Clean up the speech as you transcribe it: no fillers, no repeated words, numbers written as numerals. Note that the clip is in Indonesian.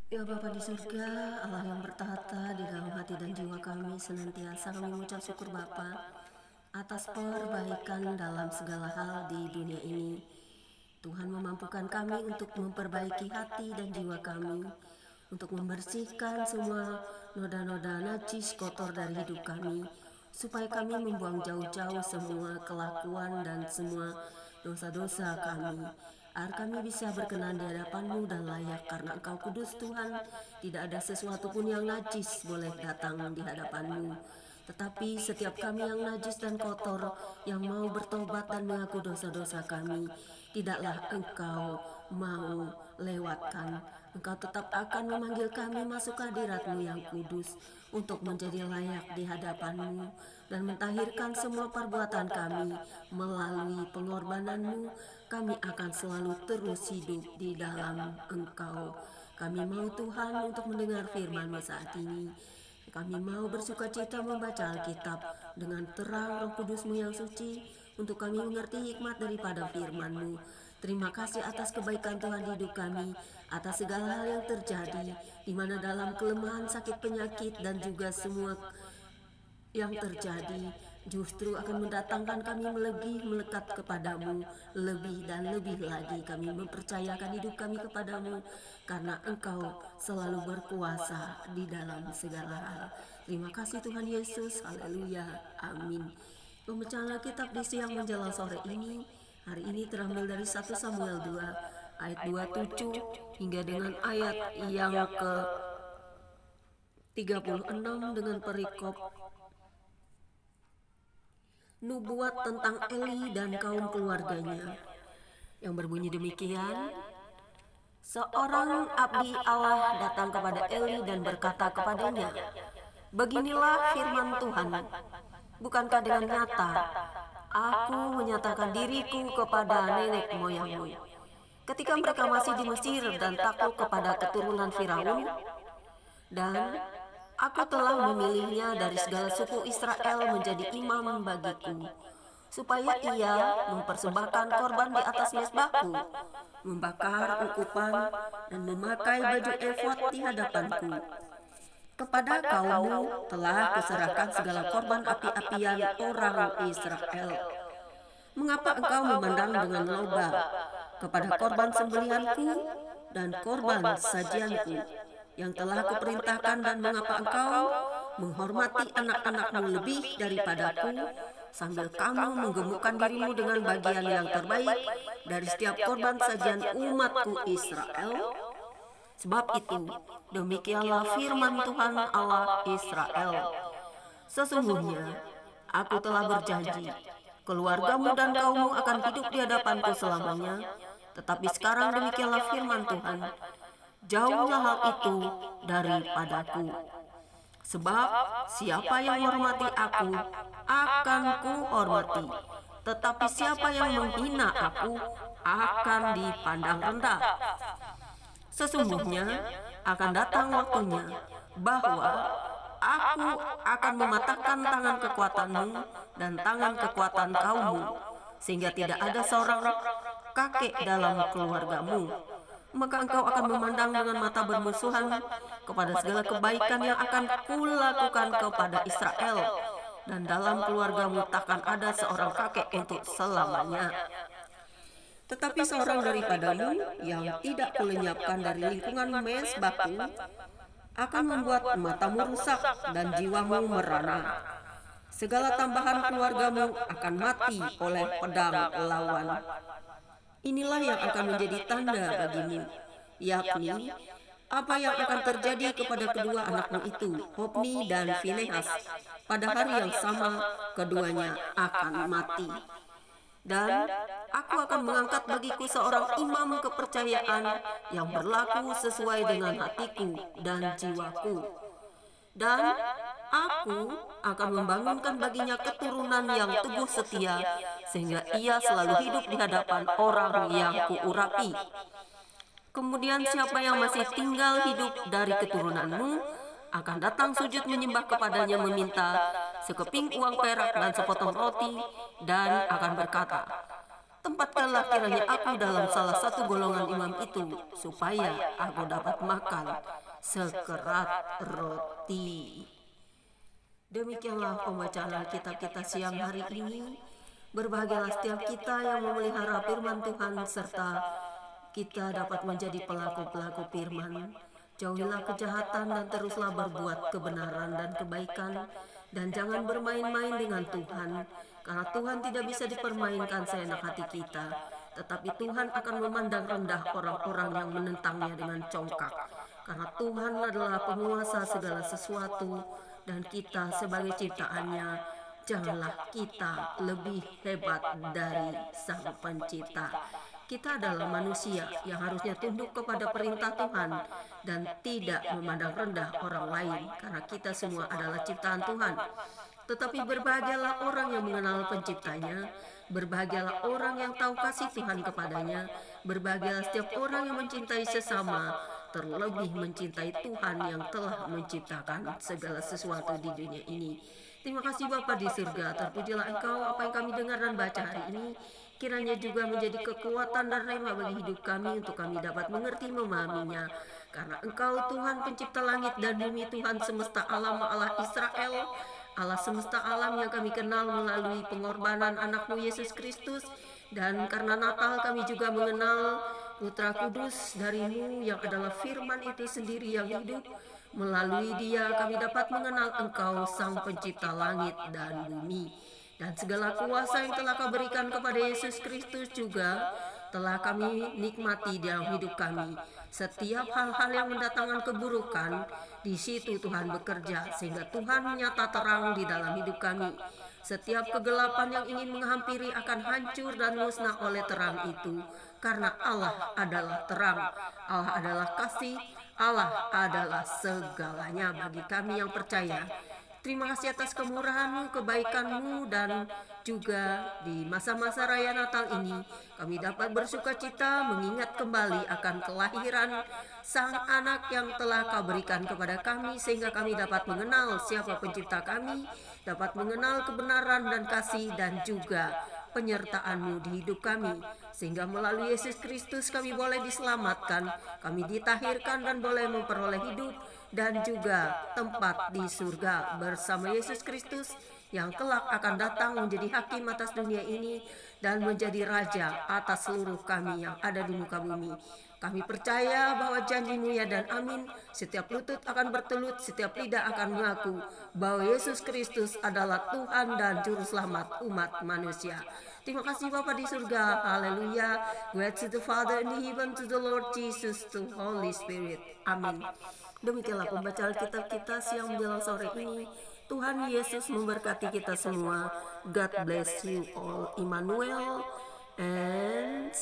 Ya Bapa di surga, Allah yang bertahta di dalam hati dan jiwa kami, senantiasa kami mengucap syukur Bapa atas perbaikan dalam segala hal di dunia ini. Tuhan memampukan kami untuk memperbaiki hati dan jiwa kami, untuk membersihkan semua noda-noda najis kotor dari hidup kami, supaya kami membuang jauh-jauh semua kelakuan dan semua dosa-dosa kami, agar kami bisa berkenan di hadapan-Mu dan layak, karena Engkau kudus Tuhan. Tidak ada sesuatu pun yang najis boleh datang di hadapan-Mu. Tetapi setiap kami yang najis dan kotor, yang mau bertobat dan mengaku dosa-dosa kami, tidaklah Engkau mau lewatkan. Engkau tetap akan memanggil kami masuk ke hadirat-Mu yang kudus, untuk menjadi layak di hadapan-Mu dan mentahirkan semua perbuatan kami. Melalui pengorbanan-Mu, kami akan selalu terus hidup di dalam Engkau. Kami mau Tuhan untuk mendengar firman-Mu saat ini. Kami mau bersukacita membaca Alkitab dengan terang Roh Kudus-Mu yang suci, untuk kami mengerti hikmat daripada firman-Mu. Terima kasih atas kebaikan Tuhan di hidup kami, atas segala hal yang terjadi, di mana dalam kelemahan, sakit, penyakit, dan juga semua yang terjadi justru akan mendatangkan kami melekat kepadamu lebih dan lebih lagi. Kami mempercayakan hidup kami kepadamu, karena Engkau selalu berkuasa di dalam segala hal. Terima kasih Tuhan Yesus, haleluya, amin. Pembacaan Alkitab di siang menjelang sore ini, hari ini terambil dari 1 Samuel 2 ayat 27 hingga dengan ayat yang ke 36 dengan perikop nubuat tentang Eli dan kaum keluarganya, yang berbunyi demikian. Seorang abdi Allah datang kepada Eli dan berkata kepadanya, "Beginilah firman Tuhan, bukankah dengan nyata aku menyatakan diriku kepada nenek moyangmu ketika mereka masih di Mesir dan takluk kepada keturunan Firaun? Dan aku telah memilihnya dari segala suku Israel menjadi imam bagiku, supaya ia mempersembahkan korban di atas mezbahku, membakar ukupan, dan memakai baju efod di hadapanku. Kepada kaummu telah kuserahkan segala korban api-apian orang Israel. Mengapa engkau memandang dengan loba kepada korban sembelihanku dan korban sajianku yang telah kuperintahkan, dan mengapa engkau menghormati anak-anakmu lebih daripadaku, sambil kamu menggemukkan dirimu dengan bagian yang terbaik dari setiap korban sajian umatku Israel? Sebab itu, demikianlah firman Tuhan Allah Israel. Sesungguhnya, aku telah berjanji, keluargamu dan kaummu akan hidup di hadapanku selamanya. Tetapi sekarang demikianlah firman Tuhan, jauhlah hal itu daripadaku. Sebab siapa yang menghormati aku, akan kuhormati. Tetapi siapa yang menghina aku, akan dipandang rendah. Sesungguhnya akan datang waktunya bahwa aku akan mematahkan tangan kekuatanmu dan tangan kekuatan kaummu, sehingga tidak ada seorang kakek dalam keluargamu. Maka engkau akan memandang dengan mata bermusuhan kepada segala kebaikan yang akan kulakukan kepada Israel, dan dalam keluargamu takkan ada seorang kakek untuk selamanya. Tetapi seorang daripadamu yang tidak kulenyapkan dari lingkungan mezbahku akan membuat matamu rusak dan jiwamu merana. Segala tambahan keluargamu akan mati oleh pedang lawan. Inilah yang akan menjadi tanda bagimu, yakni apa yang akan terjadi kepada kedua anakmu itu, Hofni dan Finehas. Pada hari yang sama, keduanya akan mati. Dan aku akan mengangkat bagiku seorang imam kepercayaan yang berlaku sesuai dengan hatiku dan jiwaku. Dan aku akan membangunkan baginya keturunan yang teguh setia, sehingga ia selalu hidup di hadapan orang yang kuurapi. Kemudian siapa yang masih tinggal hidup dari keturunanmu akan datang sujud menyembah kepadanya, meminta sekeping uang perak dan sepotong roti, dan akan berkata, Tempatkanlah kiranya aku dalam salah satu golongan imam itu, supaya aku dapat makan sekerat roti. Demikianlah pembacaan Alkitab kita siang hari ini. Berbahagialah setiap kita yang memelihara firman Tuhan, serta kita dapat menjadi pelaku-pelaku firman. Jauhilah kejahatan dan teruslah berbuat kebenaran dan kebaikan, dan jangan bermain-main dengan Tuhan, karena Tuhan tidak bisa dipermainkan seenak hati kita. Tetapi Tuhan akan memandang rendah orang-orang yang menentangnya dengan congkak, karena Tuhan adalah penguasa segala sesuatu, dan kita sebagai ciptaannya, janganlah kita lebih hebat dari Sang Pencipta. Kita adalah manusia yang harusnya tunduk kepada perintah Tuhan dan tidak memandang rendah orang lain, karena kita semua adalah ciptaan Tuhan. Tetapi berbahagialah orang yang mengenal Penciptanya, berbahagialah orang yang tahu kasih Tuhan kepadanya, berbahagialah setiap orang yang mencintai sesama, terlebih mencintai Tuhan yang telah menciptakan segala sesuatu di dunia ini. Terima kasih Bapa di surga, terpujilah Engkau. Apa yang kami dengar dan baca hari ini kiranya juga menjadi kekuatan dan rema bagi hidup kami, untuk kami dapat mengerti memahaminya. Karena Engkau Tuhan pencipta langit dan bumi, Tuhan semesta alam, Allah Israel, Allah semesta alam yang kami kenal melalui pengorbanan anak-Mu Yesus Kristus. Dan karena Natal kami juga mengenal Putra Kudus dari-Mu yang adalah firman itu sendiri yang hidup. Melalui Dia kami dapat mengenal Engkau, Sang Pencipta langit dan bumi. Dan segala kuasa yang telah Kau berikan kepada Yesus Kristus juga telah kami nikmati dalam hidup kami. Setiap hal-hal yang mendatangkan keburukan, di situ Tuhan bekerja, sehingga Tuhan nyata terang di dalam hidup kami. Setiap kegelapan yang ingin menghampiri akan hancur dan musnah oleh terang itu, karena Allah adalah terang, Allah adalah kasih, Allah adalah segalanya bagi kami yang percaya. Terima kasih atas kemurahan-Mu, kebaikan-Mu, dan juga di masa-masa raya Natal ini kami dapat bersuka cita mengingat kembali akan kelahiran Sang Anak yang telah Kau berikan kepada kami, sehingga kami dapat mengenal siapa pencipta kami, dapat mengenal kebenaran dan kasih dan juga penyertaan-Mu di hidup kami, sehingga melalui Yesus Kristus kami boleh diselamatkan, kami ditahirkan dan boleh memperoleh hidup dan juga tempat di surga bersama Yesus Kristus yang kelak akan datang menjadi hakim atas dunia ini dan menjadi raja atas seluruh kami yang ada di muka bumi. Kami percaya bahwa janji-Mu ya dan amin. Setiap lutut akan bertelut, setiap lidah akan mengaku bahwa Yesus Kristus adalah Tuhan dan Juru Selamat umat manusia. Terima kasih Bapa di surga. Haleluya. Glory to the Father in the heaven, to the Lord Jesus, to Holy Spirit. Amin. Demikianlah pembacaan Alkitab kita siang menjelang sore ini. Tuhan Yesus memberkati kita semua. God bless you all. Immanuel and